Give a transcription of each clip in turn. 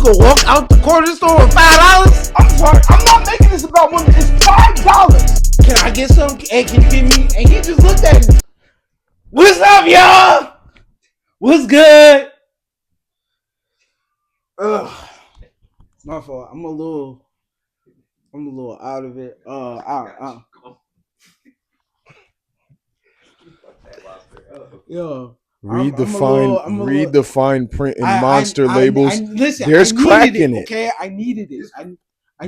gonna walk out the corner store with $5? I'm sorry. I'm not making this about women. It's $5. Can I get some? Hey, can you give me? And he just looked at me. What's up, y'all? What's good? It's my fault. I'm a little out of it. Yo. Read the fine print and monster labels. Listen, there's crack in it. Okay, I needed it.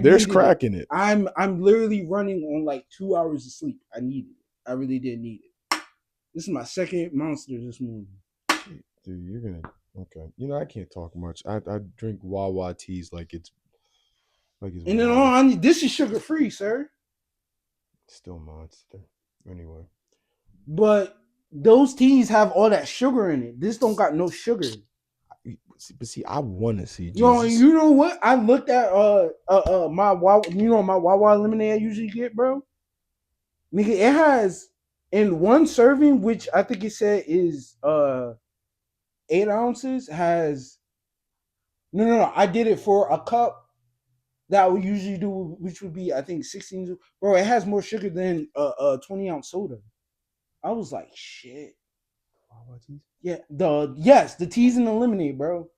There's crack in it. I'm literally running on like 2 hours of sleep. I needed it. I really did need it. This is my second monster this morning. Dude, you're gonna okay. You know I can't talk much. I drink Wawa teas like it's and then this is sugar free, sir. Still monster. Anyway, but those teas have all that sugar in it. This don't got no sugar. But see, I want to see. Jesus. You know what? I looked at my Wawa. You know my Wawa lemonade I usually get, bro. Nigga, it has in one serving, which I think it said is 8 ounces. Has no. I did it for a cup that I would usually do, which would be I think 16. Bro, it has more sugar than a 20-ounce soda. I was like, shit. Yeah, the teas and the lemonade, bro.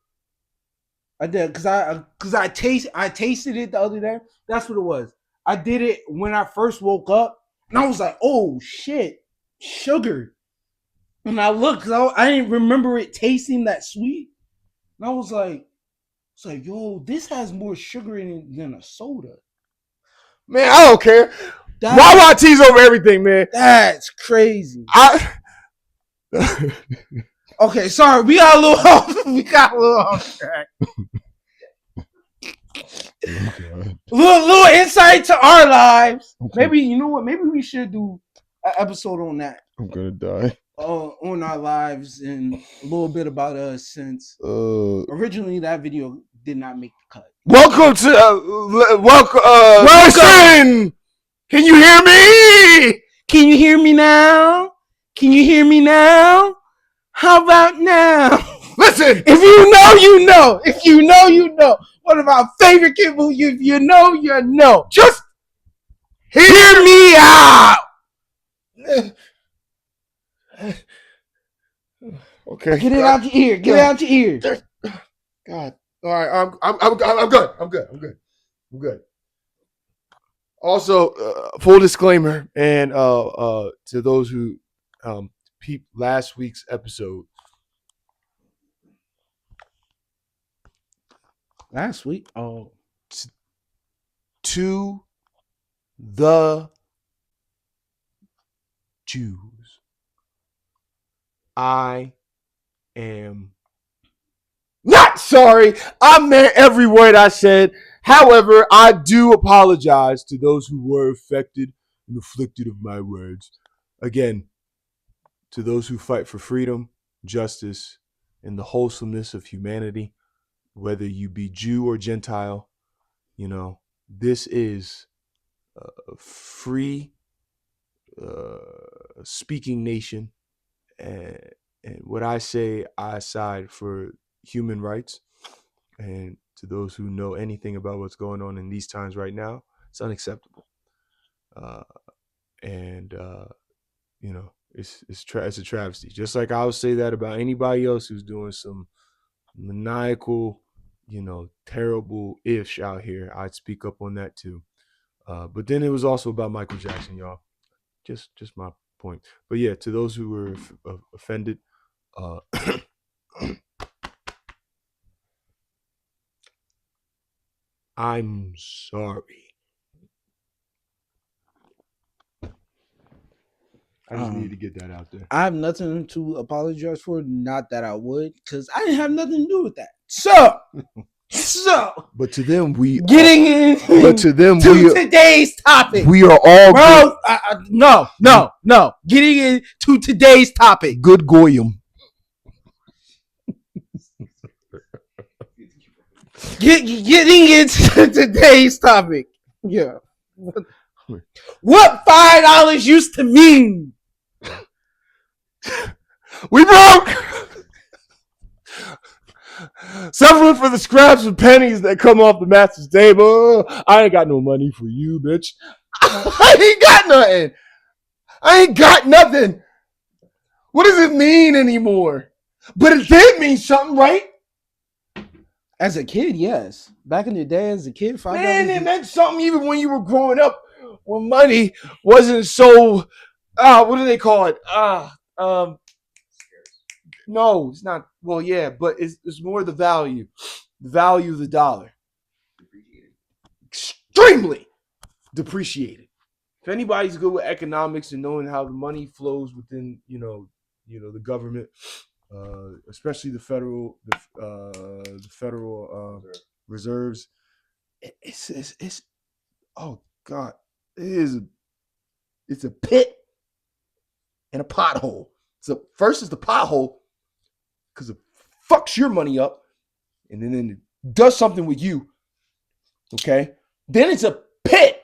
I did because I tasted it the other day. That's what it was. I did it when I first woke up, and I was like, oh shit, sugar. And I looked, cause I didn't remember it tasting that sweet, and I was like, yo, this has more sugar in it than a soda. Man, I don't care. Wawa teas over everything, man. That's crazy. Okay, sorry, we got a little off track. little insight to our lives. Okay. Maybe you know what? Maybe we should do an episode on that. I'm gonna die. On our lives and a little bit about us, since originally that video did not make the cut. Welcome to welcome. Can you hear me? Can you hear me now? Can you hear me now? How about now? Listen. If you know, you know. If you know, you know. One of our favorite people. If you know, you know. Just hear me out. Okay. Get it out your ear. Get it out your ear. God. All right. I'm good. I'm good. Also, full disclaimer, and to those who peeped last week's episode. Last week? To the Jews. I am not sorry. I meant every word I said. However, I do apologize to those who were affected and afflicted of my words. Again, to those who fight for freedom, justice, and the wholesomeness of humanity, whether you be Jew or Gentile, you know, this is a free speaking nation. And what I say, I side for human rights. And to those who know anything about what's going on in these times right now, it's unacceptable. You know, it's a travesty. Just like I would say that about anybody else who's doing some maniacal, you know, terrible ish out here. I'd speak up on that too. But then it was also about Michael Jackson, y'all. Just my point. But yeah, to those who were offended, I'm sorry. I just need to get that out there. I have nothing to apologize for. Not that I would, because I didn't have nothing to do with that. So. But to them, today's topic. We are all bro. No. Getting into today's topic. Good goyim. Getting into today's topic. Yeah. What $5 used to mean? We broke. Suffering for the scraps and pennies that come off the master's table. I ain't got no money for you, bitch. I ain't got nothing. I ain't got nothing. What does it mean anymore? But it did mean something, right? As a kid, yes. Back in the day, as a kid, Man, it $5. meant something even when you were growing up, when money wasn't so. What do they call it? No, it's not. Well, yeah, but it's more the value of the dollar, extremely depreciated. If anybody's good with economics and knowing how the money flows within, the government, especially the federal reserves, it's oh god, it's a pit and a pothole. So first is the pothole because it fucks your money up, and then it does something with you. Okay, then it's a pit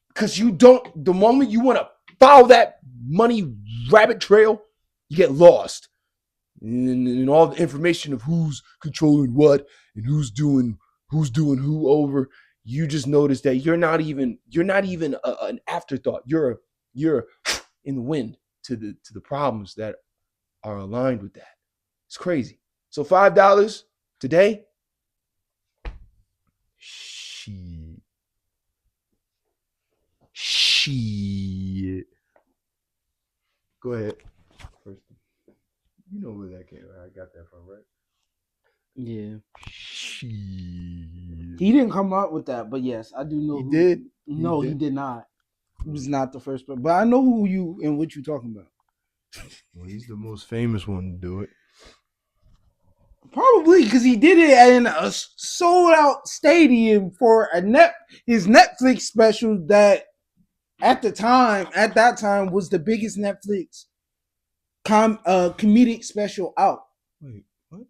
because you don't. The moment you want to follow that money rabbit trail, you get lost. And all the information of who's controlling what and who's doing who over, you just notice that you're not even an afterthought. You're in the wind to the problems that are aligned with that. It's crazy. So $5 today, shit. Go ahead. First, you know where that came. I got that from, right? Yeah. Shit. He didn't come up with that, but yes, I do know. He did. No, he did not. He was not the first person, but I know who you and what you're talking about. Well, he's the most famous one to do it. Probably because he did it in a sold out stadium for his Netflix special that at that time was the biggest Netflix comedic special out. Wait, what?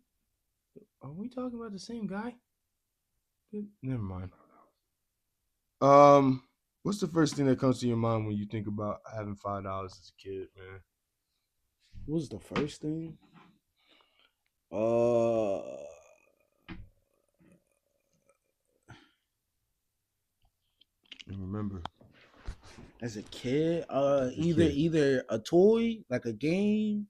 Are we talking about the same guy? Never mind. What's the first thing that comes to your mind when you think about having $5 as a kid, man? What was the first thing? And remember, As a kid, a kid. either a toy, like a game,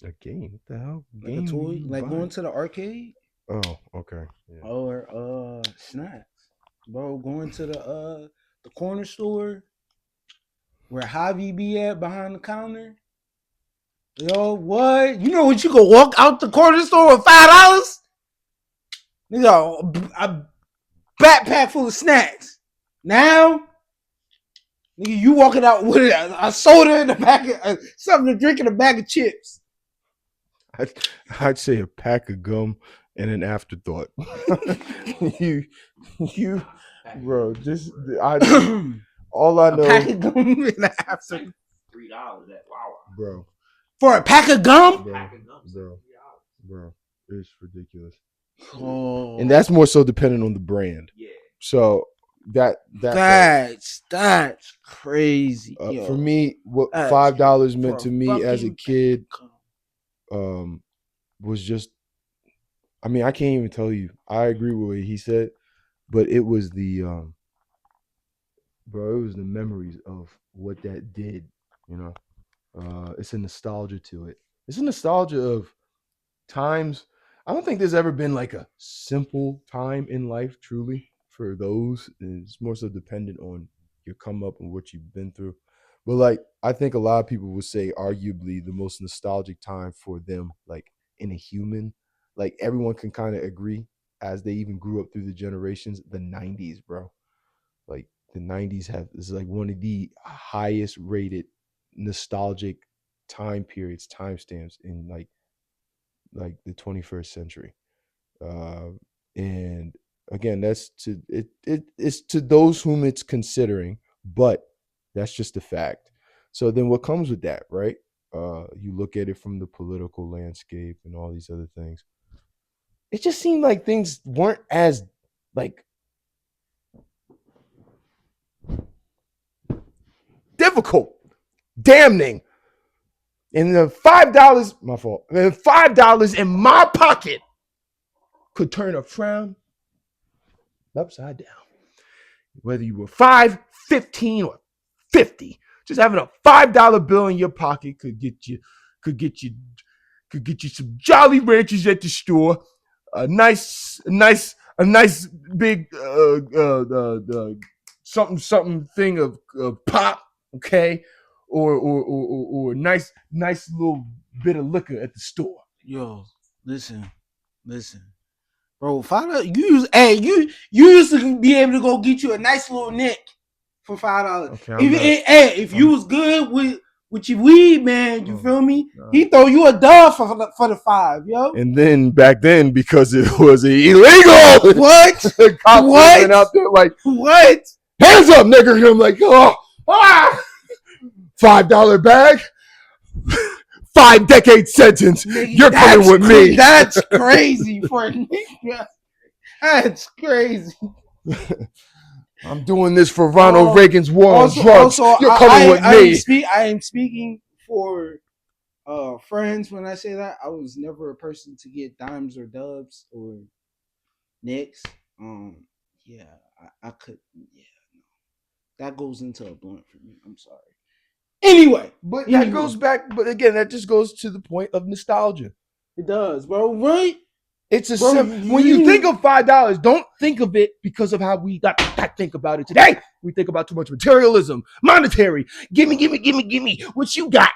A game? What the hell? like Game? a toy, like going to the arcade, Oh, okay. Yeah. or snacks, bro. Going to the corner store where Javi be at behind the counter. Yo, what? You know what? You can walk out the corner store with $5. Nigga, a backpack full of snacks. Now, nigga, you walking out with a soda in the bag of something to drink in a bag of chips. I'd say a pack of gum and an afterthought. you, bro. All I know. A pack of gum and an afterthought. $3 at Wawa. Bro. For a pack of gum? Bro, it's ridiculous. Oh, And that's more so dependent on the brand. Yeah. So that's crazy. for me, what That's $5 meant for to me as a fucking kid pack was just. I mean, I can't even tell you. I agree with what he said, but it was the bro. It was the memories of what that did. You know, it's a nostalgia to it. It's a nostalgia of times. I don't think there's ever been like a simple time in life, truly, for those. And it's more so dependent on your come up and what you've been through. But like, I think a lot of people would say, arguably, the most nostalgic time for them, like in a human, like everyone can kind of agree as they even grew up through the generations, the 90s, bro. Like the 90s is like one of the highest rated nostalgic time periods, timestamps in like the 21st century. And again, that's to it's to those whom it's considering, but that's just a fact. So then what comes with that, right? You look at it from the political landscape and all these other things. It just seemed like things weren't as like difficult, damning. And the $5, my fault. And $5 in my pocket could turn a frown upside down. Whether you were 5, 15, or 50, just having a $5 bill in your pocket could get you some Jolly Ranchers at the store, a nice big something thing of pop, okay, or a nice little bit of liquor at the store. Yo, listen, bro. You used to be able to go get you a nice little neck for $5. Okay, If you was good with your weed, man, you feel me? No. He throw you a dub for the $5, yo. And then back then, because it was illegal, What? cops went out there like, what? Hands up, nigga! And I'm like, $5 bag, 5-decade sentence. Nigga, You're coming with me. That's crazy for a nigga. That's crazy. I'm doing this for Ronald Reagan's war on drugs. You're coming with me. I am speaking for friends when I say that. I was never a person to get dimes or dubs or nicks. Yeah, I could. Yeah, no, that goes into a blunt for me. I'm sorry. Anyway, that goes back. But again, that just goes to the point of nostalgia. It does, bro. Right? It's when you think of $5, don't think of it because of how we got to think about it today. We think about too much materialism, monetary. Give me. What you got?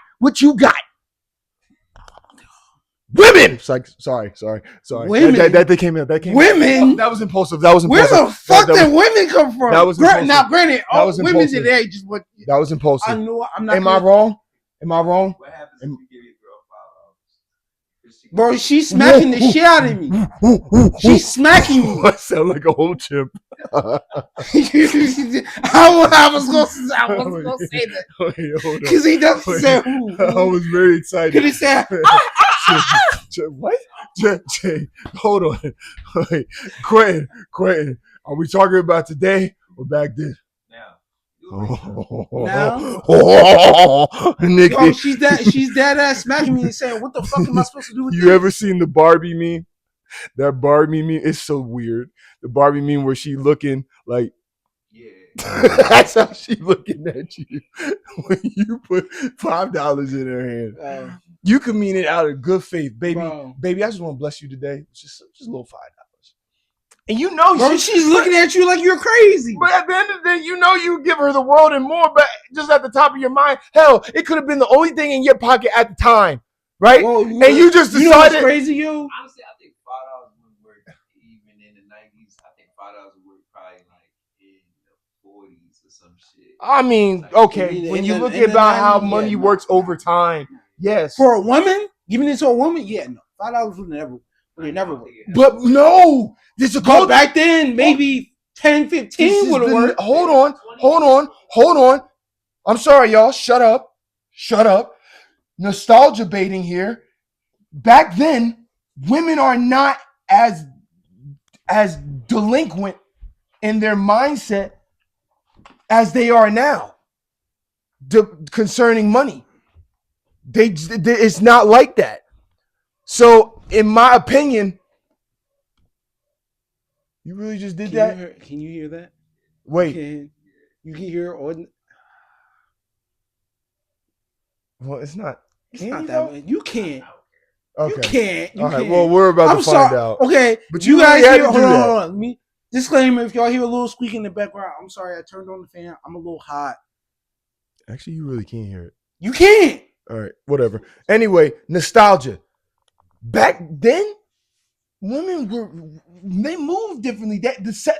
Women. It's like, sorry. Women. That came out. Women. That was impulsive. Where the fuck did women come from? That was impulsive. Now, granted, all women today just what. That was impulsive. I know. I'm not. Am I wrong? What happens if you give your girl $5? Bro, she's smacking the shit out of me. She's smacking me. I sound like a whole chimp. I was gonna say that because he doesn't say who. I was very excited. Could he say? What? Jay, hold on. Wait, Quentin, are we talking about today or back then? Now, nigga. Yo, she's dead ass smacking me and saying, "What the fuck am I supposed to do with this?" You ever seen the Barbie meme? That Barbie meme is so weird. The Barbie meme where she looking like, that's how she looking at you when you put $5 in her hand. You can mean it out of good faith, baby. Bro. Baby, I just want to bless you today. Just a little $5. And you know, bro, she's looking at you like you're crazy. But at the end of the day, you know you give her the world and more, but just at the top of your mind, hell, it could have been the only thing in your pocket at the time, right? Whoa, and you just decided. You know what's crazy, you? Honestly, I think $5 would work even in the 90s. I think $5 would work probably like in the 40s or some shit. I mean, okay, when you look about how money works over time, yes. For a woman, giving it to a woman, yeah, no, $5 would never work. But no. But back then, maybe 10, 15 would have worked. Hold on. I'm sorry, y'all. Shut up. Nostalgia baiting here. Back then, women are not as delinquent in their mindset as they are now concerning money. It's not like that. So, in my opinion, you really just did that? Can you hear that? Wait. You can hear Well, it's not. It's not that way. You can't. Okay. You can't. All right. Well, we're about to find out. Okay. But you guys really hear? Hold on. Disclaimer: if y'all hear a little squeak in the background, I'm sorry. I turned on the fan. I'm a little hot. Actually, you really can't hear it. You can't. All right. Whatever. Anyway, nostalgia. Back then, women they moved differently.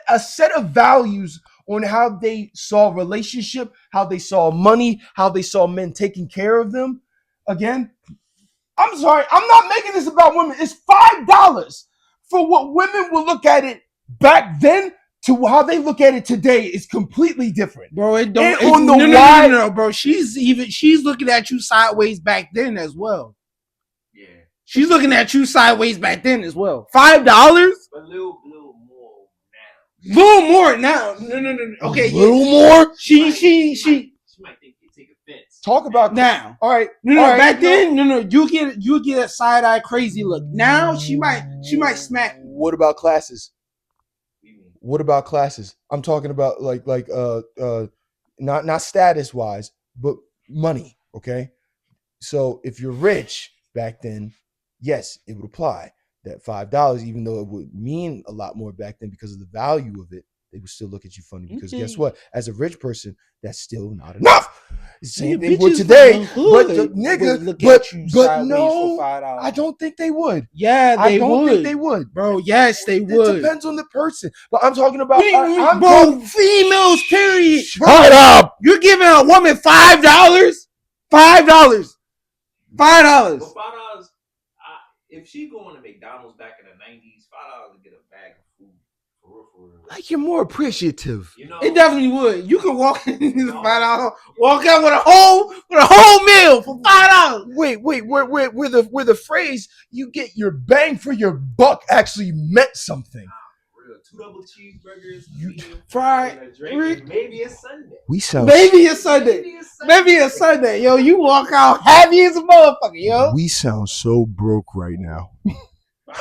A set of values on how they saw relationship, how they saw money, how they saw men taking care of them. Again, I'm sorry, I'm not making this about women. It's $5 for what women will look at it back then to how they look at it today is completely different. Bro, it don't. No, bro. She's looking at you sideways back then as well. Yeah. She's looking at you sideways back then as well. $5? A little more now. Little more now. No. Okay. A little more? She might think they take offense. Talk about now. All right. No. Back then, no. You get a side eye crazy look. Now she might smack you. What about classes? What do you mean? What about classes? I'm talking about not status wise, but money. Okay. So if you're rich back then, yes, it would apply that $5, even though it would mean a lot more back then because of the value of it. They would still look at you funny because guess Okay. what? As a rich person, that's still not enough. Same Nigga, thing with bitches today, from the but hood nigga, would look but at you but sideways no, for $5. I don't think they would. Yeah, I they don't would. think they would, Bro, yes, they It would. depends on the person, but I'm talking about. What do you mean, I'm bro? talking. Females, period. Bro, Shut up. you're giving a woman $5? $5. $5. Well, $5. If she going to McDonald's back in the '90s, $5 to get a bag of food. For real. Like you're more appreciative. You know, It definitely would. You could walk in this $5, walk out with a whole meal for $5. Wait, where the phrase "you get your bang for your buck" actually meant something. real. 2 double cheeseburgers, Fried, and a drink, and maybe a Sunday. We sound maybe a Sunday. Maybe a Sunday. Yo, you walk out happy as a motherfucker, yo. We sound so broke right now.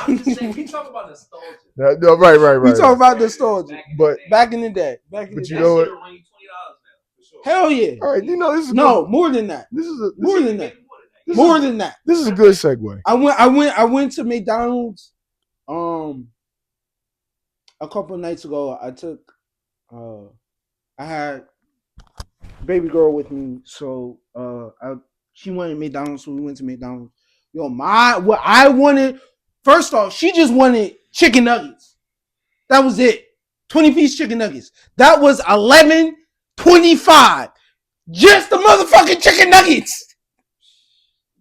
I'm just saying, we talk about nostalgia. No, right. We talk about nostalgia. But Back in the day. But you That know what? shit'll run you $20 now, for sure. Hell yeah. All right, this is No, good. more than that. This is a More than that. This More is- than that. This is a good segue. I went to McDonald's a couple of nights ago. I had baby girl with me, so she wanted McDonald's, so we went to McDonald's. Yo, what I wanted, first off, she just wanted chicken nuggets. That was it. 20-piece chicken nuggets. That was $11.25. Just the motherfucking chicken nuggets.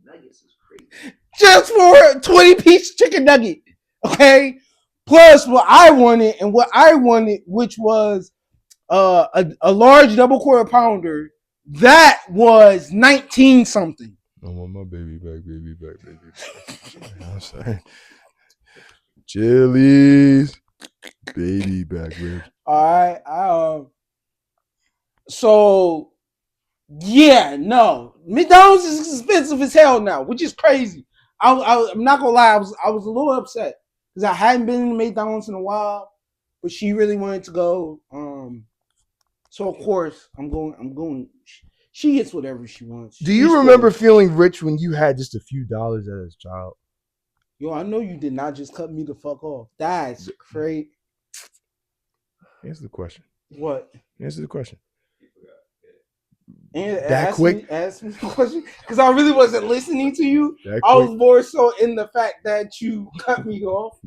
Nuggets is crazy. Just for a 20-piece chicken nugget. Okay? Plus what I wanted, which was a large double quarter pounder, that was 19 something. I want my baby back. You know what I'm saying? Chili's baby back, rib. All right. So yeah, no, McDonald's is expensive as hell now, which is crazy. I'm not gonna lie, I was a little upset because I hadn't been to McDonald's in a while, but she really wanted to go. So of course I'm going. She gets whatever she wants. Do you remember feeling rich when you had just a few dollars as a child? Yo, I know you did not just cut me the fuck off. That's crazy. Answer the question. What? Answer the question. And That quick? ask me the question because I really wasn't listening to you. That I was quick? more so in the fact that you cut me off.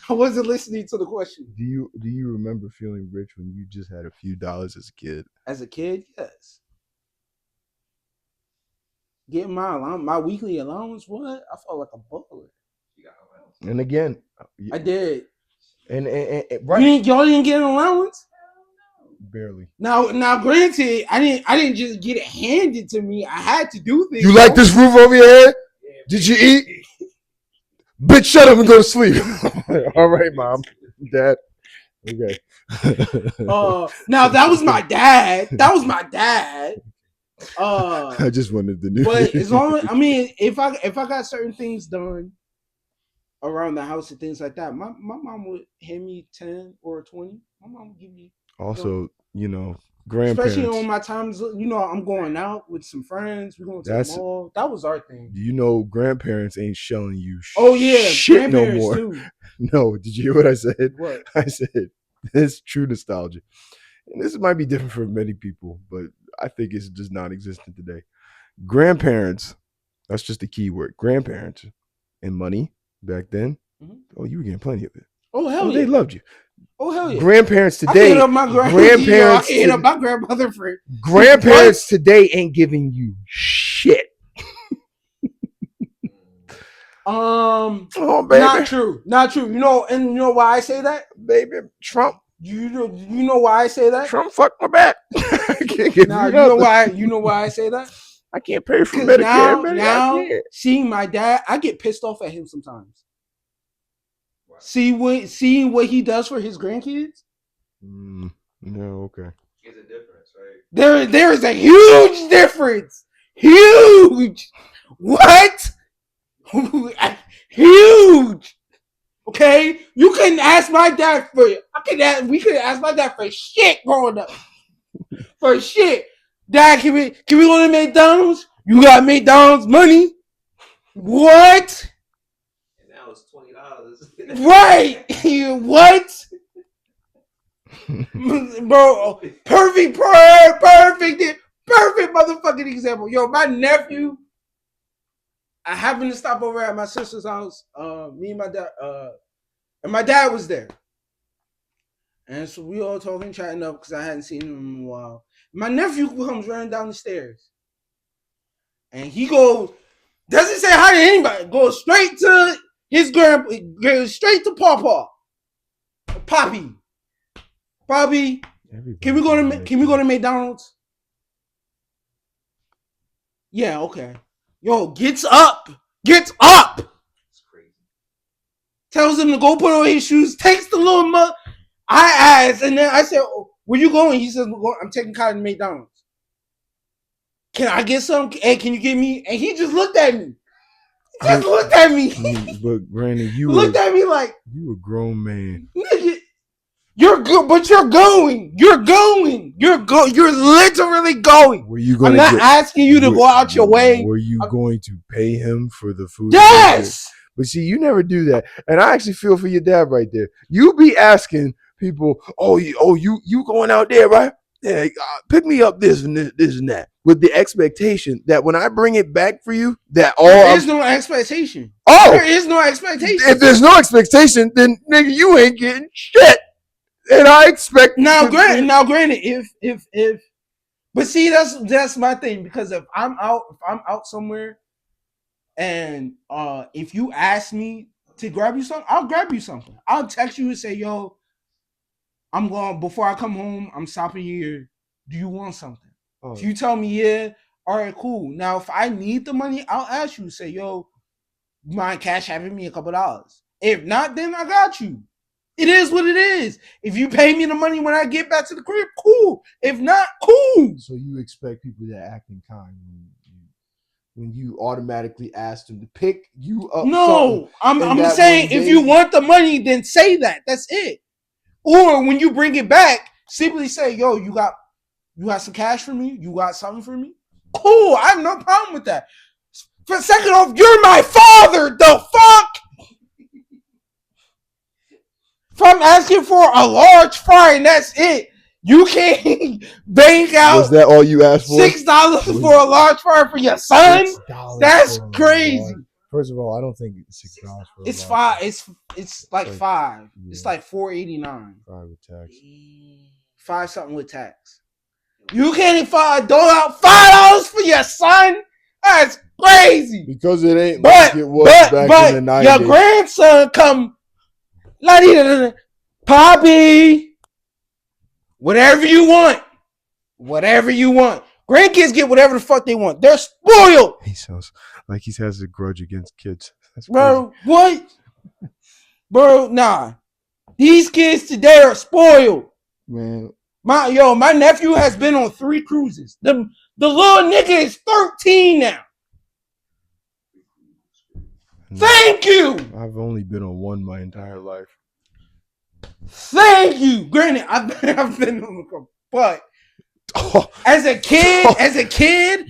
I wasn't listening to the question. Do you remember feeling rich when you just had a few dollars as a kid? As a kid, yes. Getting my weekly allowance, what? I felt like a baller. And again, I did. And right, Y'all didn't get an allowance? barely. Now, granted, I didn't just get it handed to me. I had to do things. You like this roof over your head? Did you eat? Bitch, shut up and go to sleep. All right, mom, dad. Okay. Now that was my dad. I just wanted the new. But as long as if I got certain things done around the house and things like that, my mom would hand me 10 or 20. My mom would give me. Also, grandparents. Especially on my times, I'm going out with some friends. We're going to the mall. That was our thing. Grandparents ain't shelling you. Oh yeah, shit no more. Too. No, did you hear what I said? What I said? It's true nostalgia, and this might be different for many people, but I think it's just non-existent today. Grandparents. That's just the key word. Grandparents and money back then. Mm-hmm. Oh, you were getting plenty of it. Oh hell yeah, they loved you. Oh hell yeah! Grandparents today, I my grandmother for grandparents today ain't giving you shit. Oh baby, not true. You know why I say that, baby? Trump. You know why I say that? Trump fucked my back. I can't get you know why I say that? I can't pay for Medicare. Now seeing my dad, I get pissed off at him sometimes. Seeing what he does for his grandkids. No, okay. There's a difference, right? There is a huge difference. Huge. What? Huge. Okay, you couldn't ask my dad for. We couldn't ask my dad for shit growing up. For shit, Dad, can we go to McDonald's? You got McDonald's money? What? And now it's $20. Right? What? Bro, perfect motherfucking example. Yo, my nephew, I happened to stop over at my sister's house. Me and my dad, and my dad was there. And so we all talking, chatting up because I hadn't seen him in a while. My nephew comes running down the stairs. And he doesn't say hi to anybody, goes straight to his grandpa, goes straight to Pawpaw. Poppy. Poppy, can we go to McDonald's? Yeah, okay. Yo, gets up. It's crazy. Tells him to go put on his shoes, takes the little I asked, and then I said, oh, where you going? He says, I'm taking Kyle to McDonald's. Can I get some? Hey, can you get me? And he just looked at me. Looked at me. But Brandon, you looked at me like, you a grown man. Nigga, you're good, but you're going. You're literally going. Were you going? I'm not asking you to go out your way. Were you going to pay him for the food? Yes. But see, you never do that, and I actually feel for your dad right there. You be asking people, you going out there, right? Yeah, pick me up this and this and that, with the expectation that when I bring it back for you, that all there is no expectation. Oh, there is no expectation. If there's no expectation, then nigga, you ain't getting shit. And I expect granted, if but see, that's my thing, because if I'm out somewhere, and if you ask me to grab you something, I'll grab you something. I'll text you and say, yo, I'm going, before I come home, I'm stopping here. Do you want something? Oh. If you tell me yeah, all right, cool. Now if I need the money, I'll ask you, say, yo, you mind cash having me a couple dollars? If not, then I got you. It is what it is. If you pay me the money when I get back to the crib, cool. If not, cool. So you expect people to act in kind when you automatically ask them to pick you up? No, I'm saying if you want the money, then say that. That's it. Or when you bring it back, simply say, yo, you got some cash for me? You got something for me? Cool. I have no problem with that. For second off, you're my father. The fuck? If I'm asking for a large fry and that's it, you can't bank out. Was that all you asked for? $6 for a large fry for your son? That's crazy. First of all, I don't think it's $6 for it's $5. It's like $5. Yeah. It's like $4.89. $5 with tax. $5 something with tax. You can't dole out $5 for your son? That's crazy. Because it ain't like it was back in the 90s. Your grandson come, Poppy, whatever you want. Grandkids get whatever the fuck they want. They're spoiled. He sounds like he has a grudge against kids. That's bro, crazy. What? Bro, nah. These kids today are spoiled. Man. My nephew has been on 3 cruises. The little nigga is 13 now. Thank you. I've only been on 1 my entire life. Thank you. Granted, I've been on a couple, but as a kid,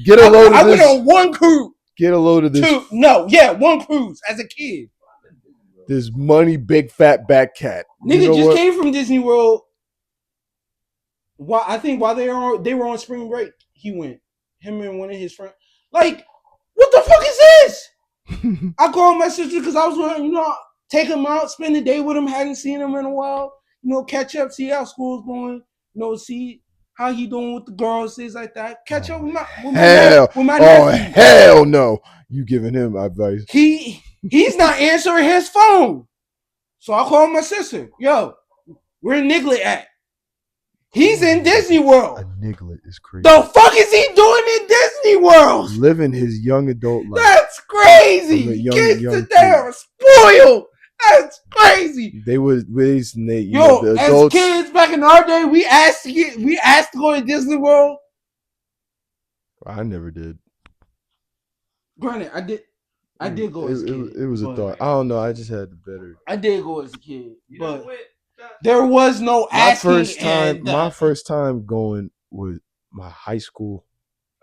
get a load of this. I went on 1 cruise. Get a load of this. 1 cruise as a kid. This money, big fat back cat. Nigga just came from Disney World. I think while they were on spring break, he went. Him and one of his friends. Like, what the fuck is this? I called my sister because I was going to, take him out, spend the day with him. Hadn't seen him in a while. Catch up, see how school's going. See how he doing with the girls, things like that. Catch up with my nephew. Hell no! You giving him advice? He's not answering his phone. So I called my sister. Yo, where Niglet at? He's in Disney World. A Niglet is crazy. The fuck is he doing in Disney World? Living his young adult life. That's crazy. Kids today are spoiled. That's crazy. They were raised. The adults, as kids back in our day, we asked to go to Disney World. I never did. Granted, I did. I did go as a kid. It was a but thought. I don't know. I just had the better. I did go as a kid, You know but what? there was no My asking. first time. And, My first time going was my high school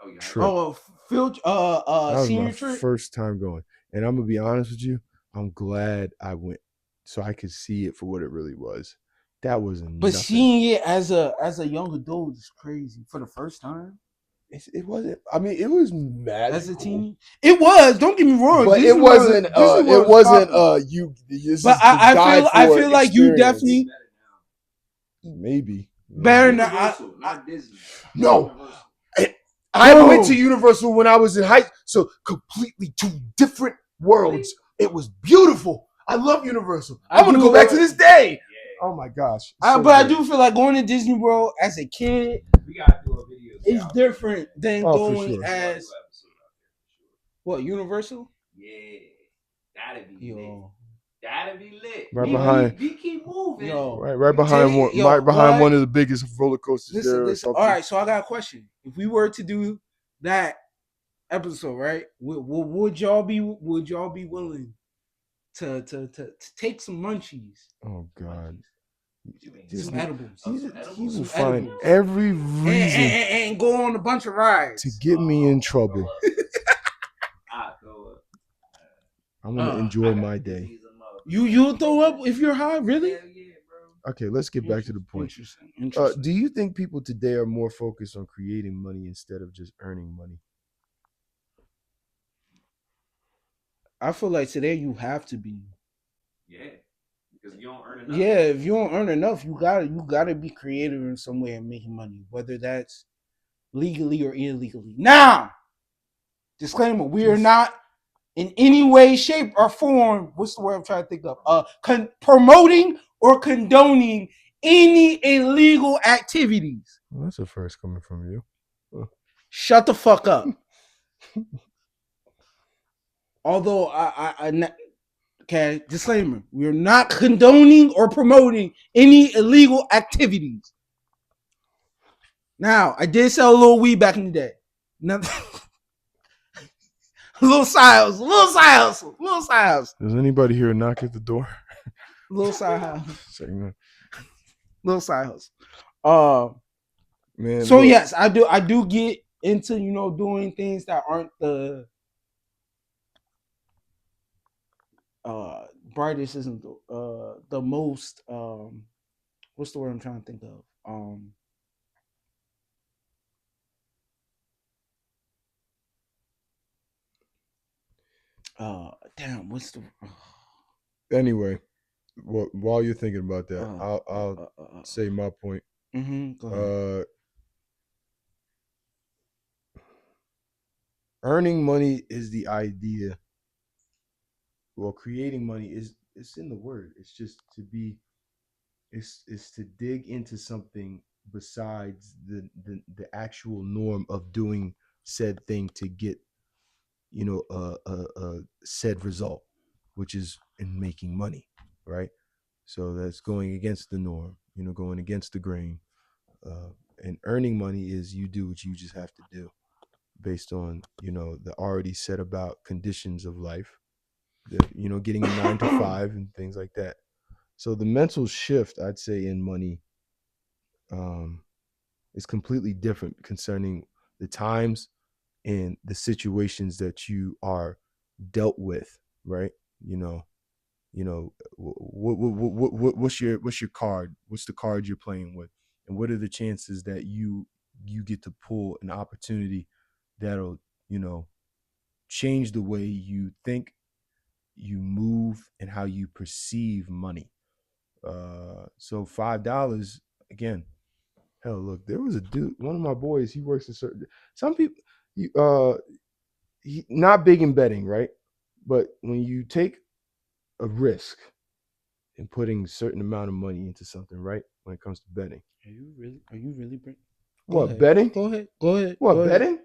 Oh, yeah. trip. field That was senior my trip. first time going, and I'm gonna be honest with you. I'm glad I went, so I could see it for what it really was. That was But nothing. seeing it as a young adult is crazy for the first time. It wasn't. I mean, it was magical. As a teen, it was. Don't get me wrong, but Disney it wasn't. World It was wasn't. popular. You. This But is the I feel like you definitely maybe better than Universal, not Disney. No. Universal. I Bro. went to Universal when I was in high, so completely two different worlds. It was beautiful. I love Universal. I want to go back to this day. Yeah. Oh my gosh! But I do feel like going to Disney World as a kid We gotta do a video. is different than Oh, for going sure. as what Universal. Yeah, that'd be lit. Yo, That'd be lit. Right We- behind- We keep moving. yo, Right behind one. Yo, Right behind what? one of the biggest roller coasters there. Or Listen. something. All right, so I got a question. If we were to do that episode, right? Would y'all be willing to take some munchies, Oh God. some edibles, He will Some find edibles. every reason and go on a bunch of rides to get me in trouble. I throw up. I'm gonna enjoy my day. You'll throw up if you're high, really? Hell yeah, bro. Okay, let's get back to the point. Interesting. Do you think people today are more focused on creating money instead of just earning money? I feel like today you have to be. Yeah, because you don't earn enough. Yeah, if you don't earn enough, you gotta be creative in some way and making money, whether that's legally or illegally. Now, disclaimer: we are not in any way, shape, or form. What's the word I'm trying to think of? Promoting or condoning any illegal activities. Well, that's a first coming from you. Shut the fuck up. Although okay, disclaimer: we are not condoning or promoting any illegal activities. Now, I did sell a little weed back in the day. Nothing. Little side hustle. Does anybody here knock at the door? Little side hustle. Saying Little side hustle. man. So look, yes, I do get into doing things that aren't the brightest, isn't the most what's the word I'm trying to think of? Damn, what's the Anyway, while you're thinking about that, I'll say my point. Go ahead. Earning money is the idea. Well, creating money it's in the word. It's just to be. It's to dig into something besides the actual norm of doing said thing to get a said result, which is in making money, right? So that's going against the norm, going against the grain. And earning money is you do what you just have to do based on the already set about conditions of life, getting a 9 to 5 and things like that. So the mental shift, I'd say, in money is completely different concerning the times and the situations that you are dealt with, right? What's your card? What's the card you're playing with? And what are the chances that you get to pull an opportunity that'll, change the way you think, you move, and how you perceive money. So $5 again. Hell, look, there was a dude, one of my boys. He works a certain. Some people, he not big in betting, right? But when you take a risk in putting a certain amount of money into something, right? When it comes to betting, Are you really what betting? Go ahead. What betting?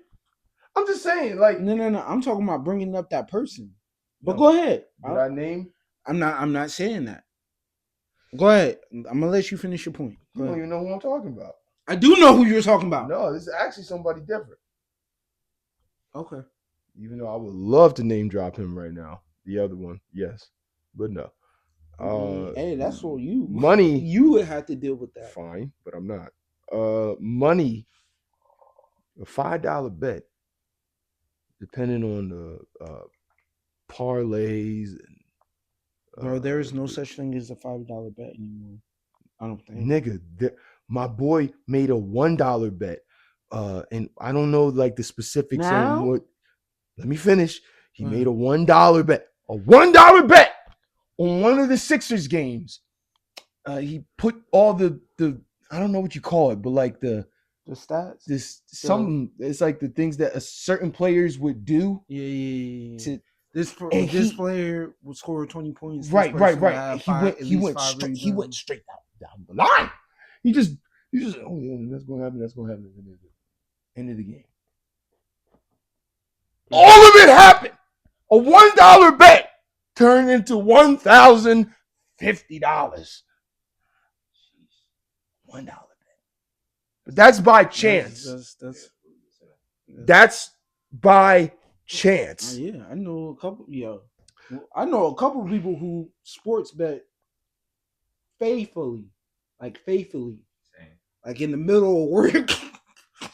I'm just saying, like no. I'm talking about bringing up that person. But go ahead. Did I name? I'm not saying that. Go ahead. I'm gonna let you finish your point. You don't even know who I'm talking about. I do know who you're talking about. No, this is actually somebody different. Okay. Even though I would love to name drop him right now. The other one, yes, but no. Hey, that's all you. Money, You would have to deal with that. fine, but I'm not. Money, a $5 bet, depending on the parlays and Bro, there is no such thing as a $5 bet anymore. I don't think. nigga. My boy made a $1 bet, and I don't know like the specifics Now? on what. Let me finish. He made a $1 bet, $1 bet on one of the Sixers games. He put all the I don't know what you call it, but like the stats. Something. It's like the things that certain players would do. Yeah. To this player would score 20 points. Right. He went straight down the line. He just oh yeah, that's gonna happen. End of the game. All of it happened. A $1 bet turned into $1,050. $1 bet. But that's by chance. That's by chance. Yeah, I know a couple. I know a couple of people who sports bet faithfully, like in the middle of work.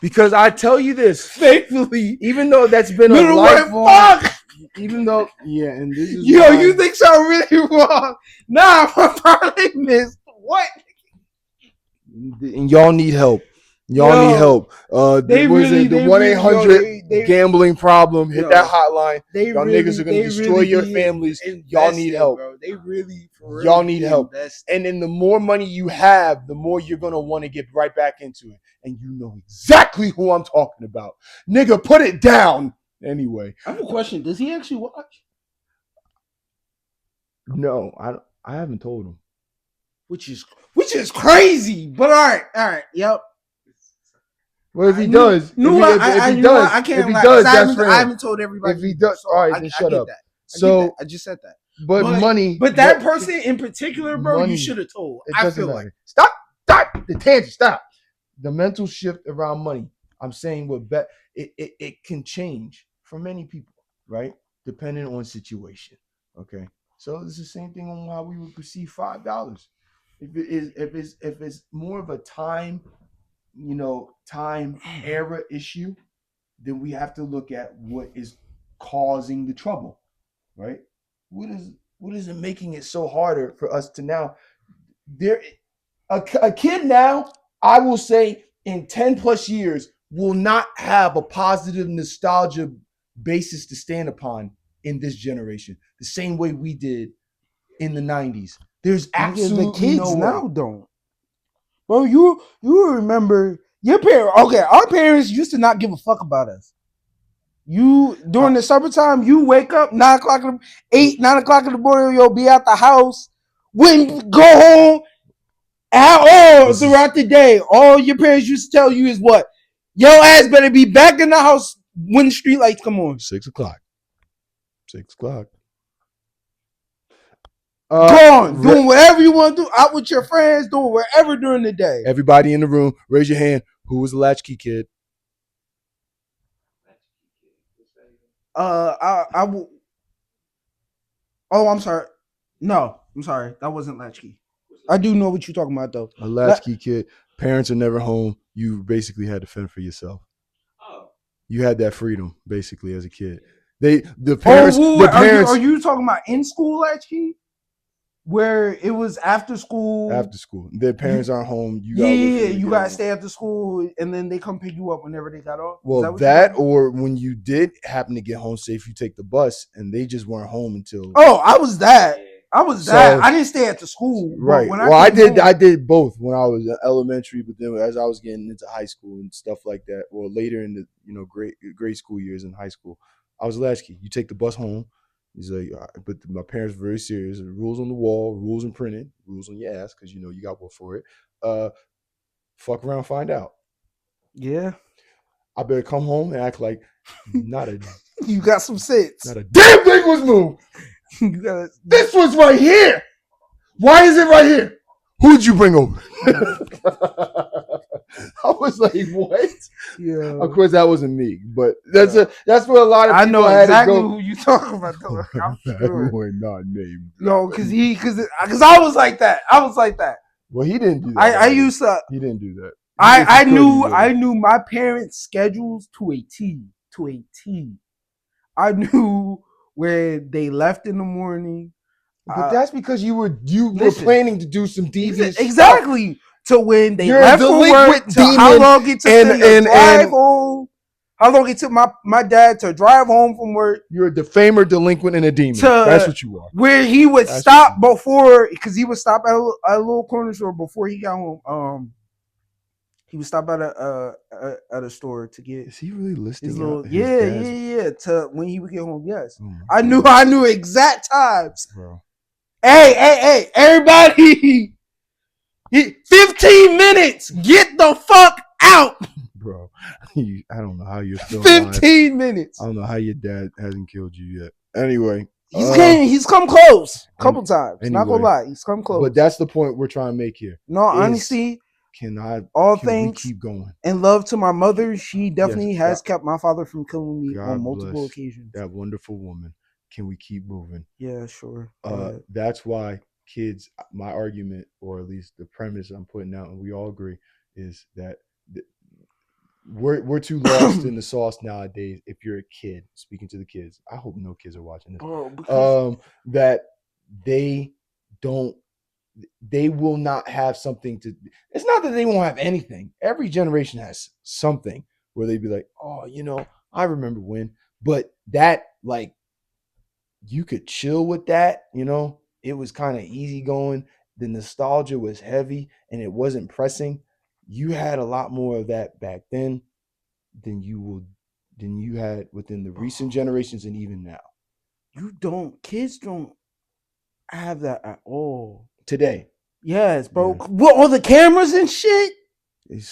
Because I tell you this, faithfully, even though that's been a middle lifelong, even though and this is you think so really wrong? Nah, I probably missed what? And y'all need help. Y'all need help. They really the 1-800 gambling problem. Hit that hotline. Y'all niggas are gonna destroy your families. Y'all need help. Bro. They really for real. Y'all need help. And then the more money you have, the more you're gonna want to get right back into it. And you know exactly who I'm talking about. Nigga, put it down. Anyway. I have a question. Does he actually watch? No, I haven't told him. Which is crazy. But all right, yep. Well, if he does, I can't lie. I haven't told everybody. If he does, all right, then shut up. So I just said that. But money. But that person in particular, bro, you should have told. I feel like. Stop the tangent. Stop the mental shift around money. I'm saying what bet it can change for many people, right? Depending on situation. Okay, so it's the same thing on how we would perceive $5. If it's more of a time era issue, then we have to look at what is causing the trouble, right? What is it making it so harder for us to now? A kid now, I will say, in 10 plus years, will not have a positive nostalgia basis to stand upon in this generation, the same way we did in the 90s. There's absolutely the kids no now don't. Bro, you remember your parents? Okay, our parents used to not give a fuck about us. You during the summertime, you wake up 9 o'clock in the morning, you'll be at the house. When go home at all throughout the day. All your parents used to tell you is what? Your ass better be back in the house when the street lights come on. 6 o'clock. 6 o'clock. Go on, doing whatever you want to do, out with your friends, doing whatever during the day. Everybody in the room, raise your hand. Who was the latchkey kid? I will. Oh, I'm sorry. No, I'm sorry. That wasn't latchkey. I do know what you're talking about, though. A latchkey kid. Parents are never home. You basically had to fend for yourself. Oh. You had that freedom, basically, as a kid. The parents. Are you talking about in school latchkey? Where it was after school. After school. Their parents aren't home. You got to stay after school, and then they come pick you up whenever they got off. Well, or when you did happen to get home safe, you take the bus, and they just weren't home until. Oh, I was that. I didn't stay at the school. Right. I did both when I was elementary, but then as I was getting into high school and stuff like that, or later in the grade school years in high school, I was latchkey. You take the bus home. He's like, but my parents were very serious. Rules on the wall, rules imprinted, rules on your ass because you got one for it. Fuck around, find out. Yeah. I better come home and act like not a. You got some sense. Not a damn thing was moved. This was right here. Why is it right here? Who'd you bring over? I was like, what? Yeah. Of course, that wasn't me, but that's what a lot of I people know had exactly to go. who you talking about. Though. I'm That sure. boy not named. No, because I was like that. I was like that. Well, he didn't do that. I used to. He didn't do that. I knew my parents' schedules to a T. To a T. I knew where they left in the morning. But that's because you were listen, planning to do some devious stuff. exactly. To when they You're left a from delinquent work, to demon, how long it took them to and drive home. How long it took my dad to drive home from work. You're a defamer, delinquent, and a demon. That's what you are. Where he would stop before, because he would stop at a little corner store before he got home. He would stop at a store to get. Is he really listing his little out his dad's... yeah. To when he would get home, yes. Oh I knew exact times. Bro. Hey, everybody! 15 minutes. Get the fuck out, bro. I don't know how you're still 15 alive. minutes. I don't know how your dad hasn't killed you yet. Anyway, he's come close a couple times. Anyway, not gonna lie, he's come close. But that's the point we're trying to make here. No, honestly, can things we keep going? And love to my mother. She definitely has kept my father from killing me on multiple occasions. That wonderful woman. Can we keep moving? Yeah, sure. That's why kids, my argument, or at least the premise I'm putting out, and we all agree, is that we're too lost in the sauce nowadays. If you're a kid, speaking to the kids, I hope no kids are watching this. That they will not have something to. It's not that they won't have anything. Every generation has something where they'd be like, oh, I remember when, but that, like, you could chill with that, it was kind of easy going. The nostalgia was heavy and it wasn't pressing. You had a lot more of that back then than you had within the recent generations and even now. Kids don't have that at all today. Yes, bro. Yeah. What, all the cameras and shit?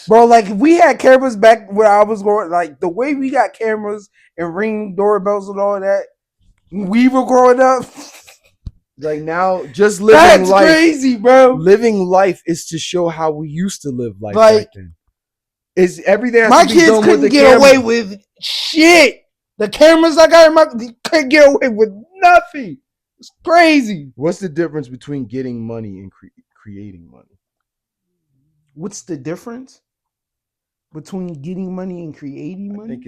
Bro, like, if we had cameras back where I was going, like, the way we got cameras and ring doorbells and all that, we were growing up. Like, now, just living life. That's crazy, bro. Living life is to show how we used to live life back then. Is everything my kids couldn't get away with shit. The cameras I got they couldn't get away with nothing. It's crazy. What's the difference between getting money and creating money? What's the difference between getting money and creating money?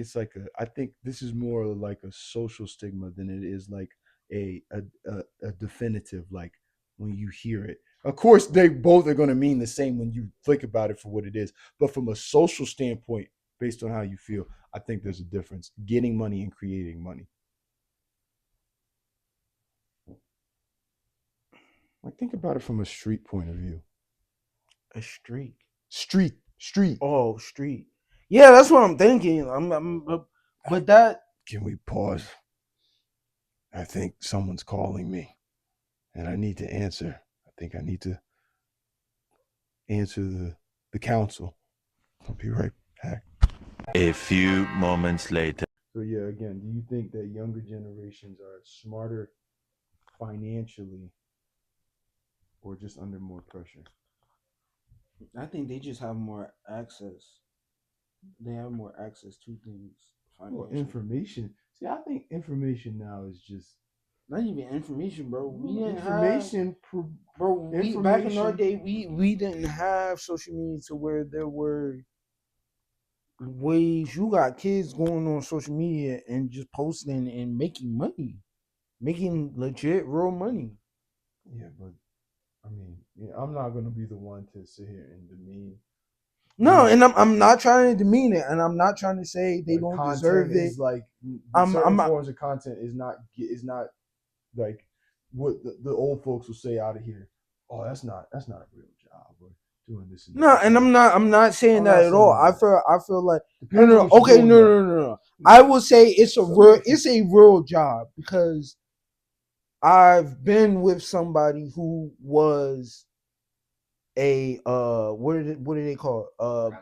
I think this is more like a social stigma than it is like a definitive, like, when you hear it. Of course, they both are going to mean the same when you think about it for what it is. But from a social standpoint, based on how you feel, I think there's a difference. Getting money and creating money. Like, think about it from a street point of view. A street. Oh, street. Yeah, that's what I'm thinking. But that. Can we pause? I think someone's calling me, and I need to answer. I think I need to answer the council. I'll be right back. A few moments later. So yeah, again, do you think that younger generations are smarter financially or just under more pressure? I think they just have more access. They have more access to things. Well, information. See, I think information now is just not even information, bro. We didn't information, have, back in our day, we didn't have social media to where there were ways. You got kids going on social media and just posting and making money, making legit real money. Yeah, but I mean, I'm not gonna be the one to sit here and demean. No, and I'm not trying to demean it, and I'm not trying to say they don't deserve it. Is like certain forms of content is not like what the old folks will say out of here. Oh, that's not a real job. Or doing this. And no, and I'm not saying that at all. I feel like no. Okay, no. I will say it's a real job because I've been with somebody who was a what do they call it?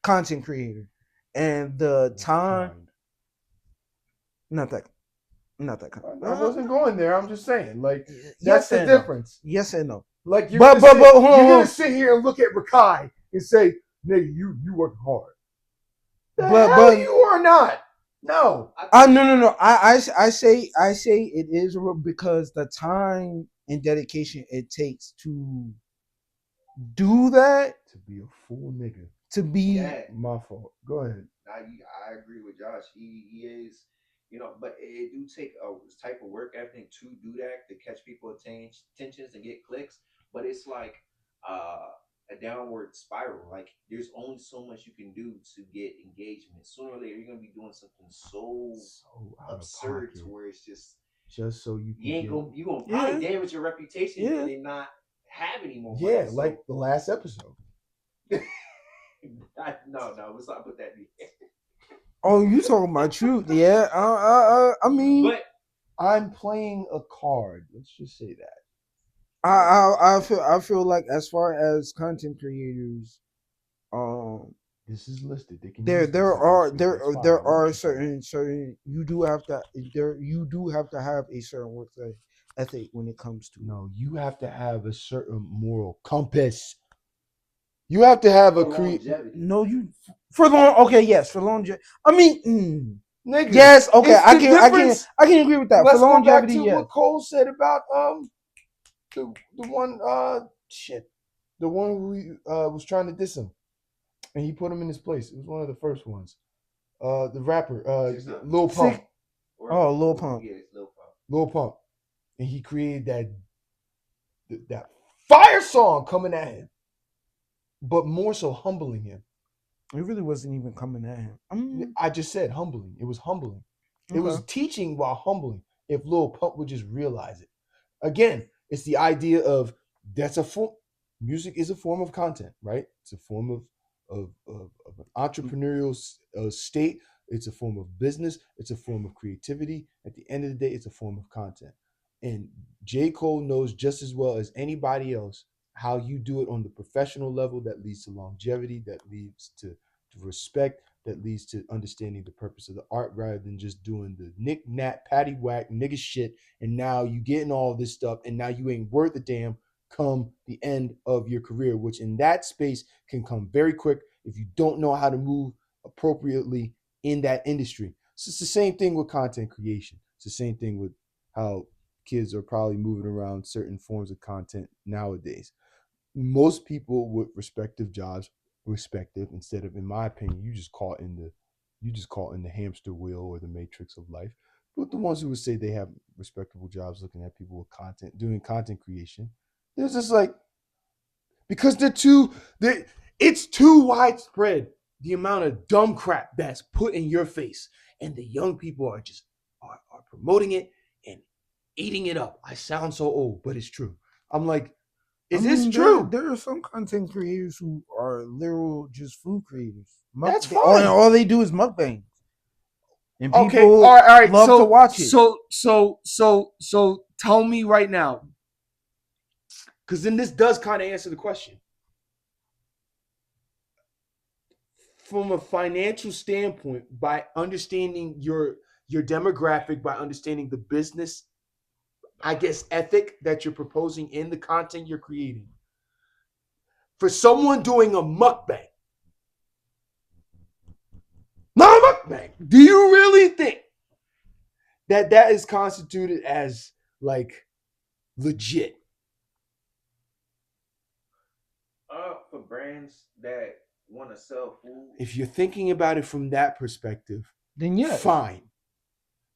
Content creator, and the time not that kind. I wasn't going there. I'm just saying, like, that's the difference. Yes and no. Like, you're gonna sit here and look at Rakai and say, nigga, you working hard. The But- hell but- you are not. No. No. I say it is real because the time and dedication it takes to do that To be a fool nigga. to be Yeah. My fault. Go ahead. I agree with Josh. He is, but it do take a type of work ethic to do that, to catch people attentions and get clicks. But it's like a downward spiral. Like there's only so much you can do to get engagement. Sooner or later, you're gonna be doing something so out of absurd pocket. to where it's just so you you can gonna probably Yeah. damage your reputation Yeah. and then not have any more. yeah, money. like the last episode. No, let's not put that in. Oh, you talking about truth? Yeah. I mean, But I'm playing a card. Let's just say that. I feel like as far as content creators, This is listed. They can there use this there as are this. there That's fine. there I are want you to- certain you do have to have a certain work ethic when it comes to No, you have to have a certain moral compass. You have to have a longevity. no you for long for longevity. I mean, nigga. yes, okay, it's the difference. I can agree with that. Let's For go back longevity, to yes. what Cole said about the one the one who was trying to diss him, and he put him in his place. It was one of the first ones. The rapper Lil Pump. Oh, Lil Pump. Yeah, it's Lil Pump. Lil Pump, and he created that fire song coming at him, but more so humbling him. It really wasn't even coming at him. I just said humbling. It was humbling. It was teaching while humbling. If Lil Pump would just realize it. Again, it's the idea of that's a form. Music is a form of content, right? It's a form of an entrepreneurial state. It's a form of business. It's a form of creativity. At the end of the day, it's a form of content. And J. Cole knows just as well as anybody else how you do it on the professional level that leads to longevity, that leads to respect, that leads to understanding the purpose of the art rather than just doing the knick knack, patty whack, nigga shit. And now you getting all this stuff, and now you ain't worth a damn come the end of your career, which in that space can come very quick if you don't know how to move appropriately in that industry. So it's the same thing with content creation. It's the same thing with how kids are probably moving around certain forms of content nowadays. Most people with respective jobs, instead of, in my opinion, you just caught in the hamster wheel or the matrix of life. But the ones who would say they have respectable jobs looking at people with content, doing content creation, they're just like, because it's too widespread, the amount of dumb crap that's put in your face, and the young people are just are promoting it and eating it up. I sound so old, but it's true. I'm like, is this true? There are some content creators who are literal just food creators. That's fine. All they do is mukbangs. And people Okay, all right. love to watch it. So tell me right now, because then this does kind of answer the question. From a financial standpoint, by understanding your demographic, by understanding the business, I guess, ethic that you're proposing in the content you're creating, for someone doing a mukbang, not a mukbang, do you really think that is constituted as like legit? For brands that want to sell food, If you're thinking about it from that perspective, then yeah, fine.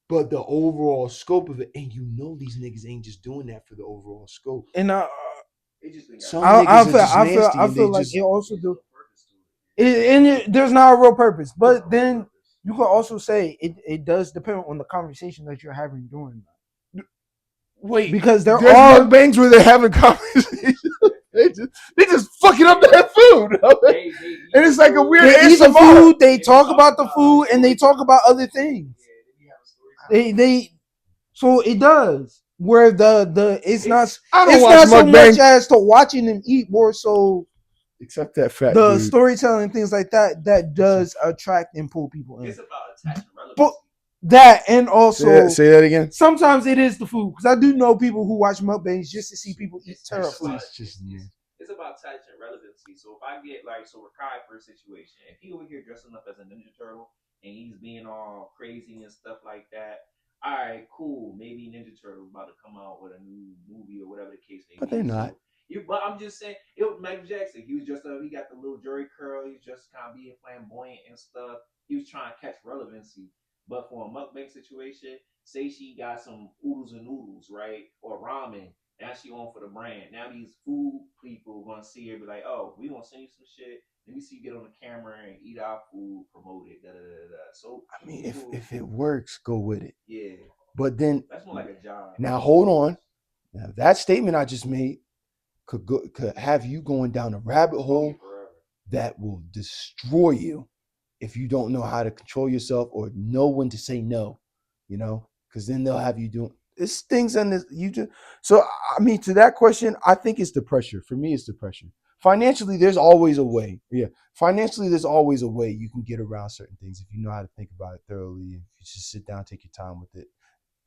But the overall scope of it, and you know these niggas ain't just doing that for the overall scope. And they just think Some niggas are just nasty I and feel they like just it also do. There's not a real purpose, but then you can also say it does depend on the conversation that you're having during that. wait, Because there's mukbangs where they're having conversations. they just fucking up their food. And it's like a weird they eat the ASMR. food, they talk about the food, and they talk about other things. They so it does. Where the it's not so much as to watching them eat, more so except that fat the dude. storytelling, things like that does attract and pull people in. It's about attachment relevancy. But that, and also Say that again. sometimes it is the food, because I do know people who watch mukbangs just to see people eat terrible food. It's about attaching relevancy. So if I get like so Rakai for a situation, if he over here dressing up as a Ninja Turtle and he's being all crazy and stuff like that, all right, cool. Maybe Ninja Turtles about to come out with a new movie or whatever the case may But be. they're not. So but I'm just saying, it was Michael Jackson. He was just he got the little Jerry curl. He's just kind of being flamboyant and stuff. He was trying to catch relevancy. But for a mukbang situation, say she got some oodles and noodles, right, or ramen. Now she on for the brand. Now these food people gonna see her, be like, "Oh, we gonna send you some shit. Let me see you get on the camera and eat our food, promote it." Da da da da. So I mean, people, if it works, go with it. yeah, But then that's more like a job. now hold on. Now that statement I just made could have you going down a rabbit hole Forever. that will destroy you if you don't know how to control yourself or know when to say no, because then they'll have you doing it's things on this you just so I mean to that question, I think it's the pressure. For me, it's the pressure. Financially, there's always a way. Yeah. Financially, there's always a way you can get around certain things if you know how to think about it thoroughly. If you just sit down, take your time with it,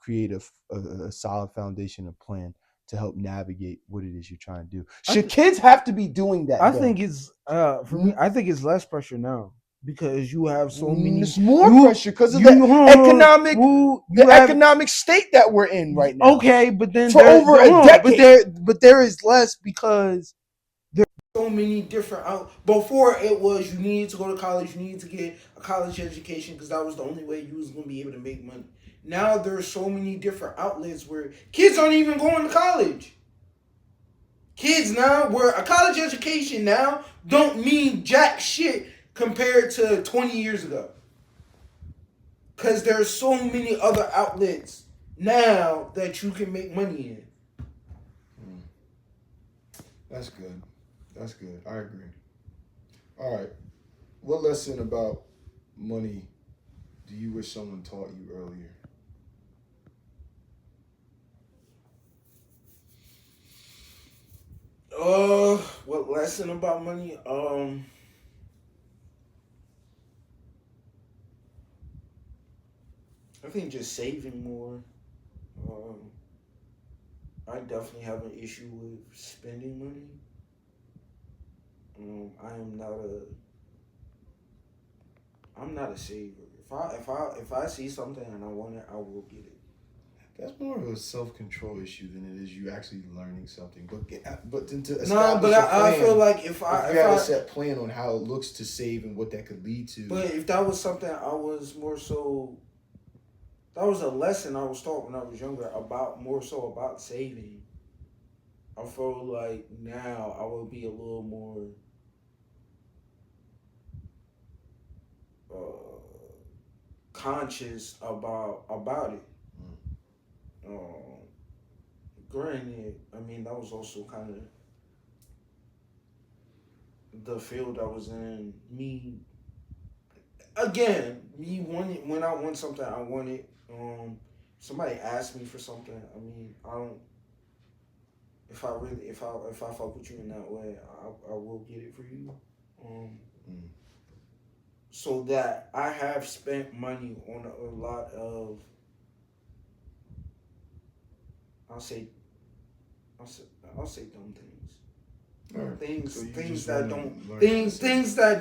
create a solid foundation, a plan to help navigate what it is you're trying to do. Should kids have to be doing that? I though? think it's for me. I think it's less pressure now because you have so many. It's more you- pressure because of you- the hold on, economic you have- economic state that we're in right now. Okay, but then For over a decade. but there is less because there's so many different. Before it was you needed to go to college, you needed to get a college education because that was the only way you was gonna be able to make money. Now there's so many different outlets where kids aren't even going to college. Kids now, where a college education now don't mean jack shit compared to 20 years ago. Because there's so many other outlets now that you can make money in. That's good. That's good. I agree. All right. What lesson about money do you wish someone taught you earlier? What lesson about money? I think just saving more. I definitely have an issue with spending money. I'm not a saver. If I see something and I want it, I will get it. That's more of a self-control issue than it is you actually learning something. But then to No, but I feel like if you I have a set plan on how it looks to save and what that could lead to. But if that was something I was more so, that was a lesson I was taught when I was younger more so about saving. I feel like now I will be a little more conscious about it. Granted, I mean that was also kind of the field I was in. Me wanting when I want something, I want it. Somebody asked me for something. I mean, I don't. If I fuck with you in that way, I will get it for you. So that I have spent money on a lot of. I'll say dumb things. Right. Things that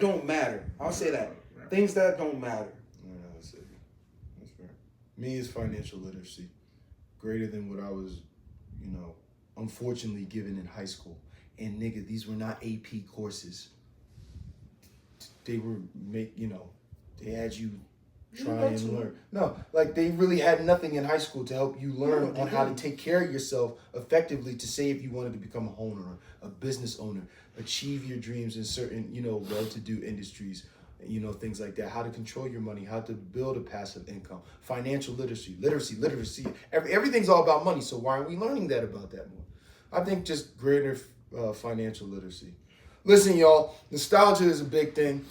don't matter. I'll say that. Right. Things that don't matter. Yeah, that's it. That's fair. Me is financial literacy. Greater than what I was, unfortunately given in high school. And nigga, these were not AP courses. They were they had you try and learn. No, like they really had nothing in high school to help you learn on how to take care of yourself effectively to say if you wanted to become a homeowner, a business owner, achieve your dreams in certain, well-to-do industries, things like that, how to control your money, how to build a passive income, financial literacy. Everything's all about money. So why aren't we learning about that more? I think just greater financial literacy. Listen, y'all, nostalgia is a big thing.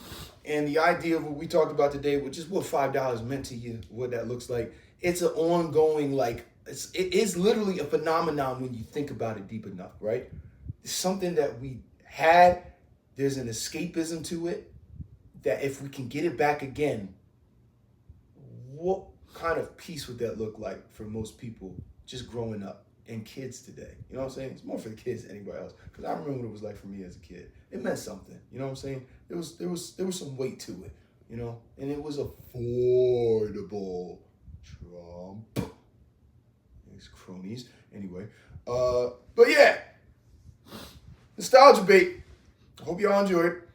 And the idea of what we talked about today, which is what $5 meant to you, what that looks like, it's an ongoing, it is literally a phenomenon when you think about it deep enough, right? It's something that we had, there's an escapism to it, that if we can get it back again, what kind of peace would that look like for most people just growing up and kids today. You know what I'm saying? It's more for the kids than anybody else. Because I remember what it was like for me as a kid. It meant something. You know what I'm saying? There was some weight to it. You know, and it was affordable. Trump, his cronies. Anyway, but yeah, nostalgia bait. I hope y'all enjoy it.